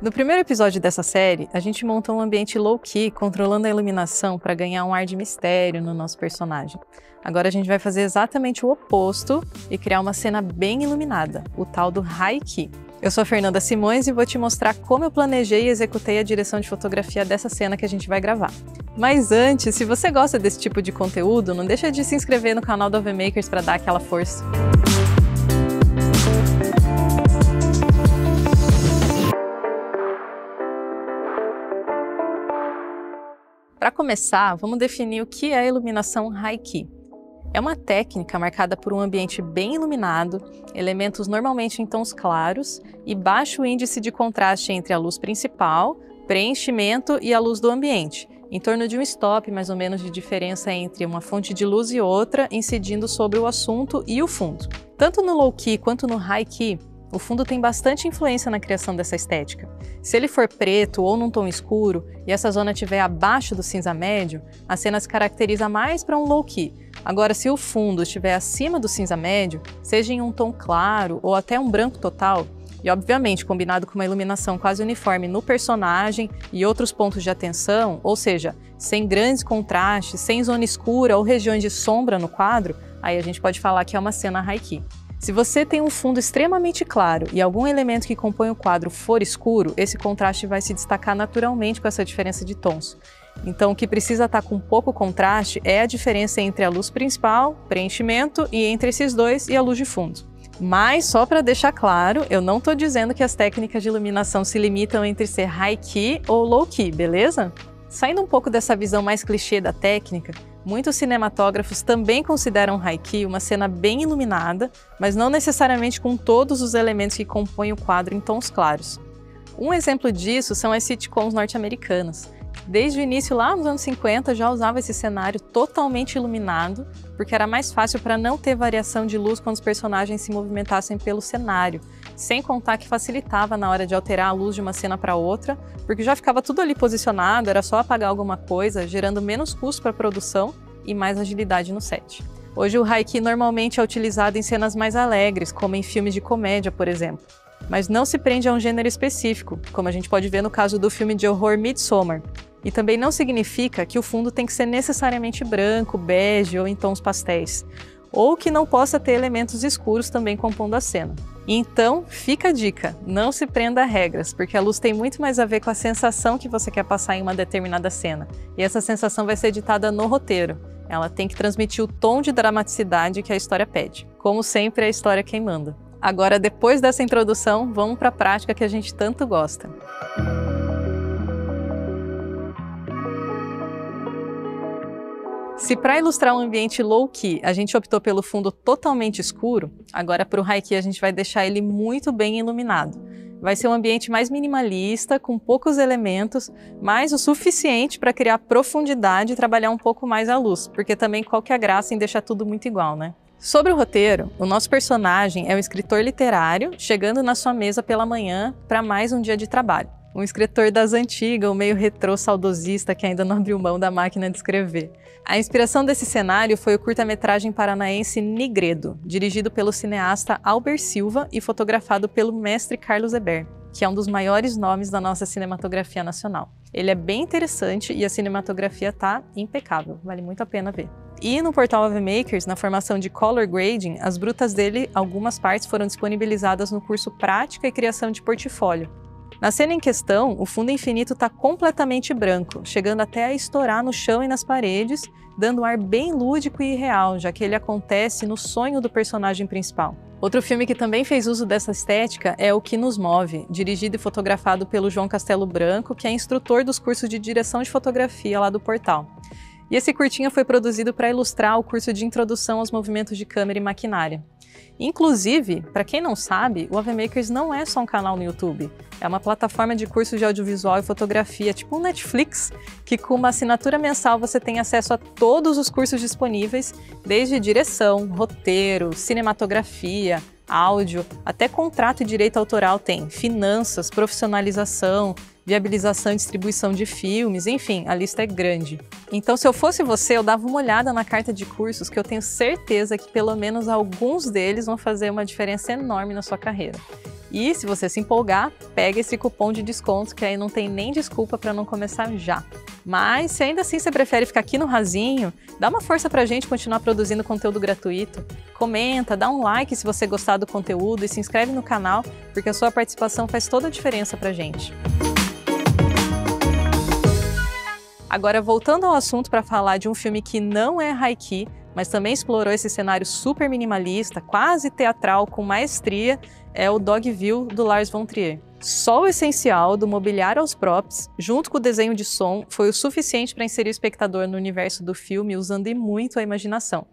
No primeiro episódio dessa série, a gente monta um ambiente low-key, controlando a iluminação para ganhar um ar de mistério no nosso personagem. Agora a gente vai fazer exatamente o oposto e criar uma cena bem iluminada, o tal do high-key. Eu sou a Fernanda Simões e vou te mostrar como eu planejei e executei a direção de fotografia dessa cena que a gente vai gravar. Mas antes, se você gosta desse tipo de conteúdo, não deixa de se inscrever no canal do AV Makers para dar aquela força. Para começar, vamos definir o que é iluminação high-key. É uma técnica marcada por um ambiente bem iluminado, elementos normalmente em tons claros e baixo índice de contraste entre a luz principal, preenchimento e a luz do ambiente, em torno de um stop mais ou menos de diferença entre uma fonte de luz e outra, incidindo sobre o assunto e o fundo. Tanto no low-key quanto no high-key, o fundo tem bastante influência na criação dessa estética. Se ele for preto ou num tom escuro e essa zona estiver abaixo do cinza médio, a cena se caracteriza mais para um low-key. Agora, se o fundo estiver acima do cinza médio, seja em um tom claro ou até um branco total, e obviamente combinado com uma iluminação quase uniforme no personagem e outros pontos de atenção, ou seja, sem grandes contrastes, sem zona escura ou regiões de sombra no quadro, aí a gente pode falar que é uma cena high-key. Se você tem um fundo extremamente claro e algum elemento que compõe o quadro for escuro, esse contraste vai se destacar naturalmente com essa diferença de tons. Então, o que precisa estar com pouco contraste é a diferença entre a luz principal, preenchimento, e entre esses dois e a luz de fundo. Mas, só para deixar claro, eu não estou dizendo que as técnicas de iluminação se limitam entre ser high-key ou low-key, beleza? Saindo um pouco dessa visão mais clichê da técnica, muitos cinematógrafos também consideram high-key uma cena bem iluminada, mas não necessariamente com todos os elementos que compõem o quadro em tons claros. Um exemplo disso são as sitcoms norte-americanas. Desde o início, lá nos anos 50, já usava esse cenário totalmente iluminado, porque era mais fácil para não ter variação de luz quando os personagens se movimentassem pelo cenário, sem contar que facilitava na hora de alterar a luz de uma cena para outra, porque já ficava tudo ali posicionado, era só apagar alguma coisa, gerando menos custo para a produção e mais agilidade no set. Hoje o high-key normalmente é utilizado em cenas mais alegres, como em filmes de comédia, por exemplo. Mas não se prende a um gênero específico, como a gente pode ver no caso do filme de horror Midsommar. E também não significa que o fundo tem que ser necessariamente branco, bege ou em tons pastéis, ou que não possa ter elementos escuros também compondo a cena. Então, fica a dica, não se prenda a regras, porque a luz tem muito mais a ver com a sensação que você quer passar em uma determinada cena. E essa sensação vai ser ditada no roteiro. Ela tem que transmitir o tom de dramaticidade que a história pede. Como sempre, é a história quem manda. Agora, depois dessa introdução, vamos para a prática que a gente tanto gosta. Se para ilustrar um ambiente low-key a gente optou pelo fundo totalmente escuro, agora para o high-key a gente vai deixar ele muito bem iluminado. Vai ser um ambiente mais minimalista, com poucos elementos, mas o suficiente para criar profundidade e trabalhar um pouco mais a luz, porque também qual que é a graça em deixar tudo muito igual, né? Sobre o roteiro, o nosso personagem é um escritor literário chegando na sua mesa pela manhã para mais um dia de trabalho. Um escritor das antigas, um meio retrô saudosista que ainda não abriu mão da máquina de escrever. A inspiração desse cenário foi o curta-metragem paranaense Nigredo, dirigido pelo cineasta Albert Silva e fotografado pelo mestre Carlos Ebert, que é um dos maiores nomes da nossa cinematografia nacional. Ele é bem interessante e a cinematografia está impecável, vale muito a pena ver. E no portal AV Makers, na formação de Color Grading, as brutas dele, algumas partes foram disponibilizadas no curso Prática e Criação de Portfólio. Na cena em questão, o fundo infinito está completamente branco, chegando até a estourar no chão e nas paredes, dando um ar bem lúdico e irreal, já que ele acontece no sonho do personagem principal. Outro filme que também fez uso dessa estética é O Que Nos Move, dirigido e fotografado pelo João Castelo Branco, que é instrutor dos cursos de direção de fotografia lá do portal. E esse curtinha foi produzido para ilustrar o curso de introdução aos movimentos de câmera e maquinária. Inclusive, para quem não sabe, o AV Makers não é só um canal no YouTube. É uma plataforma de cursos de audiovisual e fotografia, tipo um Netflix, que com uma assinatura mensal você tem acesso a todos os cursos disponíveis, desde direção, roteiro, cinematografia, áudio, até contrato e direito autoral tem, finanças, profissionalização, viabilização e distribuição de filmes, enfim, a lista é grande. Então, se eu fosse você, eu dava uma olhada na carta de cursos, que eu tenho certeza que pelo menos alguns deles vão fazer uma diferença enorme na sua carreira. E se você se empolgar, pega esse cupom de desconto, que aí não tem nem desculpa para não começar já. Mas se ainda assim você prefere ficar aqui no rasinho, dá uma força pra gente continuar produzindo conteúdo gratuito. Comenta, dá um like se você gostar do conteúdo e se inscreve no canal, porque a sua participação faz toda a diferença pra gente. Agora, voltando ao assunto para falar de um filme que não é Haikyuu, mas também explorou esse cenário super minimalista, quase teatral, com maestria, é o Dogville, do Lars von Trier. Só o essencial do mobiliário aos props, junto com o desenho de som, foi o suficiente para inserir o espectador no universo do filme, usando e muito a imaginação.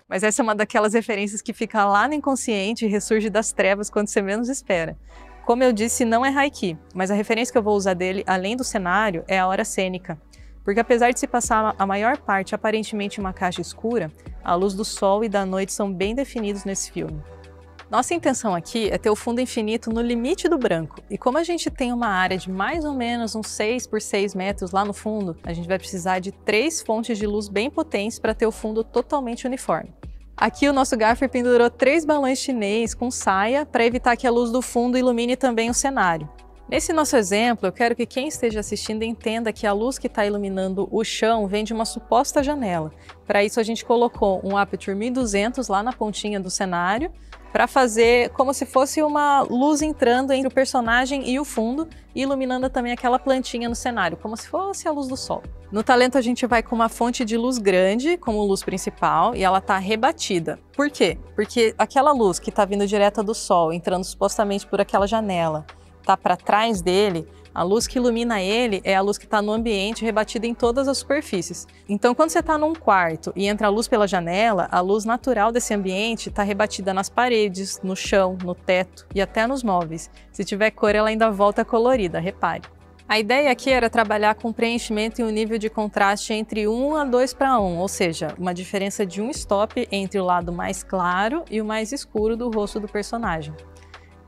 Mas essa é uma daquelas referências que fica lá no inconsciente e ressurge das trevas quando você menos espera. Como eu disse, não é Haikyuu, mas a referência que eu vou usar dele, além do cenário, é a hora cênica. Porque apesar de se passar a maior parte aparentemente em uma caixa escura, a luz do sol e da noite são bem definidos nesse filme. Nossa intenção aqui é ter o fundo infinito no limite do branco, e como a gente tem uma área de mais ou menos uns 6 por 6 metros lá no fundo, a gente vai precisar de 3 fontes de luz bem potentes para ter o fundo totalmente uniforme. Aqui o nosso gaffer pendurou 3 balões chinês com saia para evitar que a luz do fundo ilumine também o cenário. Nesse nosso exemplo, eu quero que quem esteja assistindo entenda que a luz que está iluminando o chão vem de uma suposta janela. Para isso a gente colocou um Aperture 1200 lá na pontinha do cenário, para fazer como se fosse uma luz entrando entre o personagem e o fundo, e iluminando também aquela plantinha no cenário, como se fosse a luz do sol. No talento a gente vai com uma fonte de luz grande como luz principal e ela está rebatida. Por quê? Porque aquela luz que está vindo direta do sol, entrando supostamente por aquela janela, está para trás dele, a luz que ilumina ele é a luz que está no ambiente, rebatida em todas as superfícies. Então, quando você está num quarto e entra a luz pela janela, a luz natural desse ambiente está rebatida nas paredes, no chão, no teto e até nos móveis. Se tiver cor, ela ainda volta colorida, repare. A ideia aqui era trabalhar com preenchimento e um nível de contraste entre 1 a 2 para 1, ou seja, uma diferença de um stop entre o lado mais claro e o mais escuro do rosto do personagem.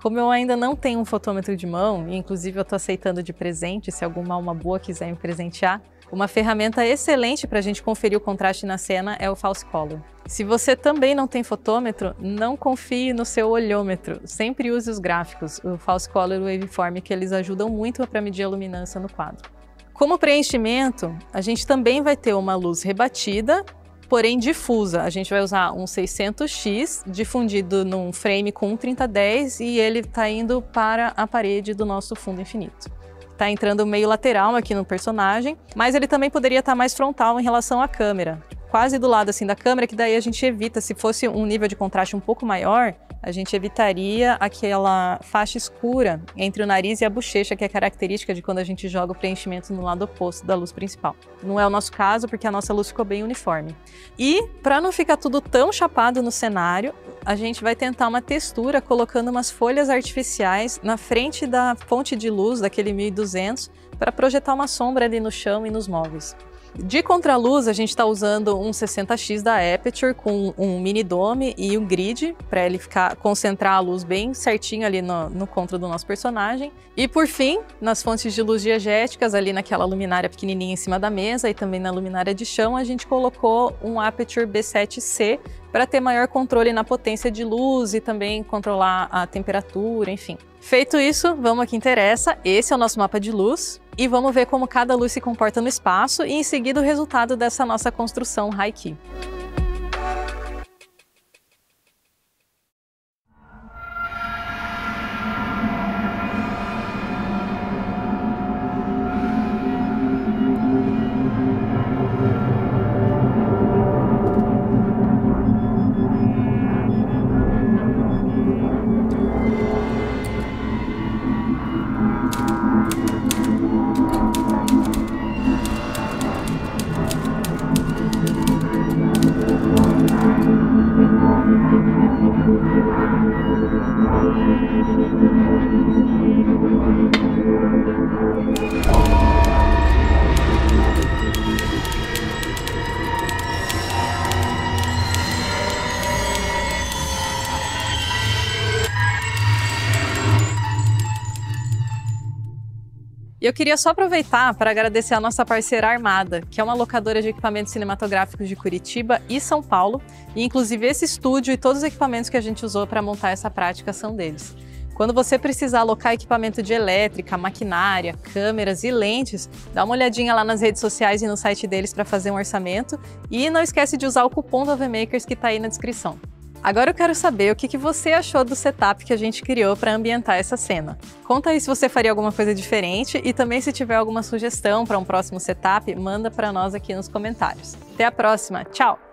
Como eu ainda não tenho um fotômetro de mão, e inclusive eu estou aceitando de presente, se alguma alma boa quiser me presentear, uma ferramenta excelente para a gente conferir o contraste na cena é o False Color. Se você também não tem fotômetro, não confie no seu olhômetro, sempre use os gráficos, o False Color e o Waveform, que eles ajudam muito para medir a luminância no quadro. Como preenchimento, a gente também vai ter uma luz rebatida, porém difusa. A gente vai usar um 600x difundido num frame com um 3010 e ele está indo para a parede do nosso fundo infinito. Está entrando meio lateral aqui no personagem, mas ele também poderia estar mais frontal em relação à câmera, quase do lado assim da câmera, que daí a gente evita, se fosse um nível de contraste um pouco maior, a gente evitaria aquela faixa escura entre o nariz e a bochecha, que é característica de quando a gente joga o preenchimento no lado oposto da luz principal. Não é o nosso caso, porque a nossa luz ficou bem uniforme. E, para não ficar tudo tão chapado no cenário, a gente vai tentar uma textura colocando umas folhas artificiais na frente da fonte de luz, daquele 1200, para projetar uma sombra ali no chão e nos móveis. De contraluz, a gente está usando um 60x da Aperture com um mini dome e um grid para ele concentrar a luz bem certinho ali no contra do nosso personagem. E por fim, nas fontes de luz diegéticas, ali naquela luminária pequenininha em cima da mesa e também na luminária de chão, a gente colocou um Aperture B7C para ter maior controle na potência de luz e também controlar a temperatura, enfim. Feito isso, vamos ao que interessa. Esse é o nosso mapa de luz e vamos ver como cada luz se comporta no espaço e em seguida o resultado dessa nossa construção Haikyuu. E eu queria só aproveitar para agradecer a nossa parceira Armada, que é uma locadora de equipamentos cinematográficos de Curitiba e São Paulo, e inclusive esse estúdio e todos os equipamentos que a gente usou para montar essa prática são deles. Quando você precisar alocar equipamento de elétrica, maquinária, câmeras e lentes, dá uma olhadinha lá nas redes sociais e no site deles para fazer um orçamento, e não esquece de usar o cupom da AVMakers que está aí na descrição. Agora eu quero saber o que você achou do setup que a gente criou para ambientar essa cena. Conta aí se você faria alguma coisa diferente e também se tiver alguma sugestão para um próximo setup, manda para nós aqui nos comentários. Até a próxima, tchau!